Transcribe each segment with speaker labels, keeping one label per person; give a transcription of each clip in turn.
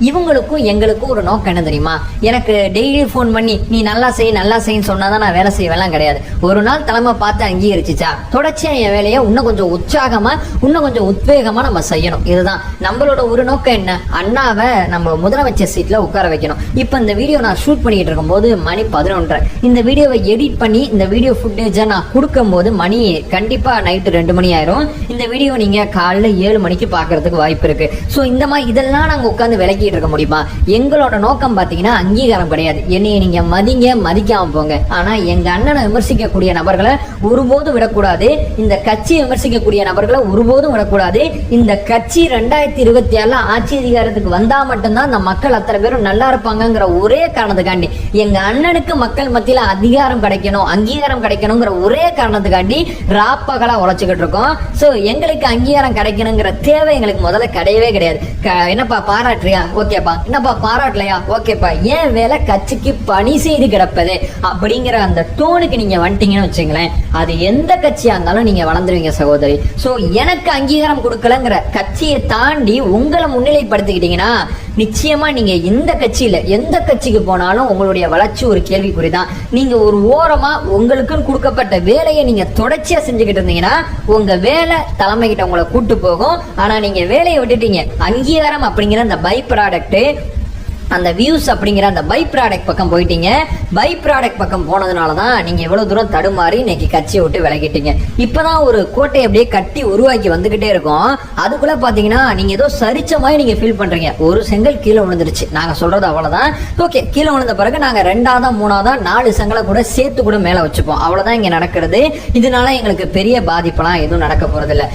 Speaker 1: இவங்களுக்கும் எங்களுக்கும் ஒரு நோக்கம் என்ன தெரியுமா? எனக்கு டெய்லி ஃபோன் பண்ணி நீ நல்லா செய்ன்னு சொன்னாதான் நான் வேலை செய்வேலாம் கிடையாது. ஒரு நாள் தலைமை பார்த்து அங்கீகரிச்சுச்சா தொடர்ச்சியா என் வேலையை இன்னும் கொஞ்சம் உற்சாகமா இன்னும் கொஞ்சம் உத்வேகமா நம்ம செய்யணும். இதுதான் நம்மளோட ஒரு நோக்கம். என்ன, அண்ணாவை நம்ம முதலமைச்சர் சீட்ல உட்கார வைக்கணும். இப்ப இந்த வீடியோ நான் ஷூட் பண்ணிட்டு இருக்கும் போது மணி 11:30. இந்த வீடியோவை எடிட் பண்ணி இந்த வீடியோ ஃபுட்டேஜை நான் கொடுக்கும் போது மணி கண்டிப்பா நைட்டு 2 மணி ஆயிரும். இந்த வீடியோ நீங்க காலைல 7 மணிக்கு பாக்குறதுக்கு வாய்ப்பு இருக்கு. சோ இந்த மாதிரி இதெல்லாம் நாங்க உட்காந்து விளக்கிட்டு இருக்க முடியுமா? எங்களோட நோக்கம் பாத்தீங்கன்னா அங்கீகாரம் கிடையாது. என்னைய நீங்க மதிங்க, மதிக்காம போங்க. ஆனா எங்க அண்ணனை விமர்சிக்கக்கூடிய நபர்களை ஒருபோதும் விடக்கூடாது. இந்த கட்சியை விமர்சிக்கக்கூடிய நபர்களை ஒருபோதும் விடக்கூடாது. இந்த கட்சி 2027 ஆட்சி அதிகாரத்துக்கு வந்தா மட்டும்தான் அந்த மக்கள் அத்தனை பேரும் நல்லா இருப்பாங்கிற ஒரே காரணத்துக்காண்டி, எங்க அண்ணனுக்கு மக்கள் மத்தியில அதிகாரம் கிடைக்கணும், அங்கீகாரம் கிடைக்கணுங்கிற ஒரே காரணத்துக்காண்டி ராப்பகலா உழைச்சுக்கிட்டு இருக்கோம். சோ எங்களுக்கு அங்கீகாரம் கிடைக்கணுங்கிற தேவை எங்களுக்கு முதல்ல கிடையவே கிடையாது. என்னப்பா பாராட்டுறியா? ஓகேப்பா. என்னப்பா பாராட்டலையா? ஓகேப்பா. ஏன் வேலை கட்சிக்கு பணி செய்து கிடப்பது அப்படிங்கிற அந்த டோனுக்கு நீங்க வந்துட்டீங்கன்னு வச்சுங்களேன், அது எந்த கட்சியா இருந்தாலும் நீங்க வளர்ந்துருவீங்க சகோதரி. சோ எனக்கு அங்கீகாரம் கொடுக்கலங்கிற கட்சியை தாண்டி உங்களை முன்னிலைப்படுத்திக்கிட்டீங்கன்னா நிச்சயமா நீங்க எந்த கட்சிக்கு போனாலும் உங்களுடைய வளர்ச்சி ஒரு கேள்விக்குறிதான். நீங்க ஒரு ஓரமா உங்களுக்குன்னு கொடுக்கப்பட்ட வேலையை நீங்க தொடர்ச்சியா செஞ்சுக்கிட்டு இருந்தீங்கன்னா உங்க வேலை தலைமை கிட்ட உங்களை கூட்டு போகும். ஆனா நீங்க வேலையை விட்டுட்டீங்க, அங்கீகாரம் அப்படிங்கிற அந்த பை ப்ராடக்ட், அந்த வியூஸ் அப்படிங்கிற அந்த பை ப்ராடக்ட் பக்கம் போயிட்டீங்க. பை ப்ராடக்ட் பக்கம் போனதுனாலதான் நீங்க எவ்வளவு தூரம் தடுமாறி இன்னைக்கு கட்சியை விட்டு விலகிட்டீங்க. இப்பதான் ஒரு கோட்டையை அப்படியே கட்டி உருவாக்கி வந்துகிட்டே இருக்கும். அதுக்குள்ள பாத்தீங்கன்னா நீங்க ஏதோ சரிச்ச மாதிரி நீங்க ஃபீல் பண்றீங்க. ஒரு செங்கல் கீழே விழுந்துருச்சு, நாங்க சொல்றது அவ்வளவுதான். ஓகே, கீழே விழுந்த பிறகு நாங்க 2ஆவதா 3ஆவதா 4 செங்கலை கூட சேர்த்து கூட மேல வச்சுப்போம். அவ்வளவுதான் இங்க நடக்கிறது. இதனால எங்களுக்கு பெரிய பாதிப்பெல்லாம் எதுவும் நடக்க போறது இல்ல.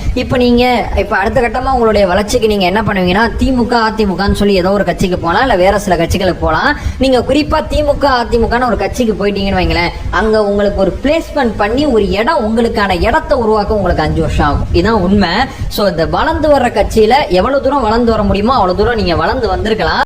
Speaker 1: இப்ப அடுத்த கட்டமா உங்களுடைய வளர்ச்சிக்கு நீங்க என்ன பண்ணுவீங்கன்னா, திமுக அதிமுகன்னு சொல்லி ஏதோ ஒரு கட்சிக்கு போலாம், இல்ல வேற சில கட்சிகளுக்கு போலாம். நீங்க குறிப்பா திமுக அதிமுக ஒரு கட்சிக்கு போயிட்டீங்கன்னு வைங்களேன், அங்க உங்களுக்கு ஒரு பிளேஸ்மெண்ட் பண்ணி ஒரு இடம், உங்களுக்கான இடத்தை உருவாக்க உங்களுக்கு 5 வருஷம் ஆகும். இதுதான் உண்மை. சோ இந்த வளர்ந்து வர்ற கட்சியில எவ்வளவு தூரம் வளர்ந்து வர முடியுமோ அவ்வளவு தூரம் நீங்க வளர்ந்து வந்திருக்கலாம்.